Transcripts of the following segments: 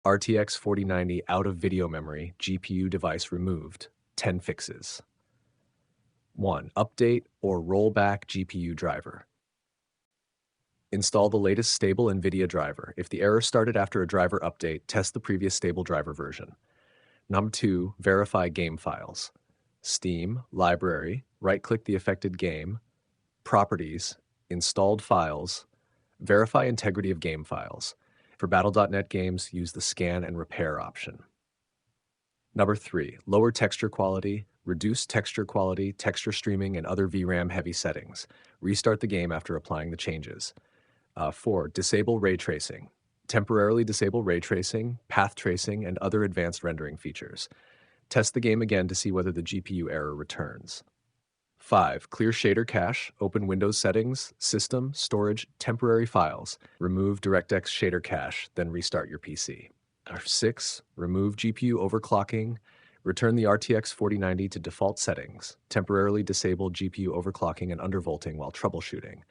RTX 4090 out of video memory, GPU device removed, 10 fixes. 1. Update or roll back GPU driver. Install the latest stable NVIDIA driver. If the error started after a driver update, test the previous stable driver version. Number 2. Verify game files. Steam, Library, right-click the affected game, Properties, Installed Files, verify integrity of game files. For Battle.net games, use the Scan and Repair option. Number 3. Lower texture quality, reduce texture quality, texture streaming, and other VRAM-heavy settings. Restart the game after applying the changes. 4. Disable ray tracing. Temporarily disable ray tracing, path tracing, and other advanced rendering features. Test the game again to see whether the GPU error returns. 5. Clear shader cache, open Windows settings, system, storage, temporary files. Remove DirectX shader cache, then restart your PC. 6. Remove GPU overclocking. Return the RTX 4090 to default settings. Temporarily disable GPU overclocking and undervolting while troubleshooting.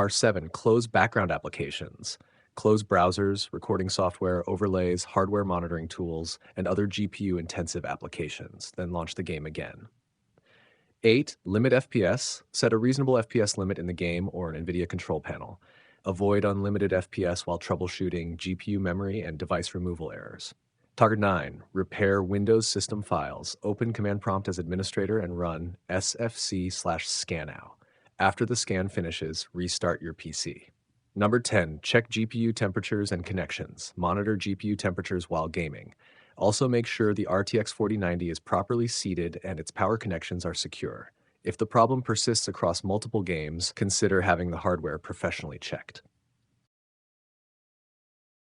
7. Close background applications. Close browsers, recording software, overlays, hardware monitoring tools, and other GPU-intensive applications. Then launch the game again. 8. Limit FPS. Set a reasonable FPS limit in the game or an NVIDIA control panel. Avoid unlimited FPS while troubleshooting GPU memory and device removal errors. 9. Repair Windows system files. Open command prompt as administrator and run sfc/scanow. After the scan finishes, restart your PC. Number 10. Check GPU temperatures and connections. Monitor GPU temperatures while gaming. Also make sure the RTX 4090 is properly seated and its power connections are secure. If the problem persists across multiple games, consider having the hardware professionally checked.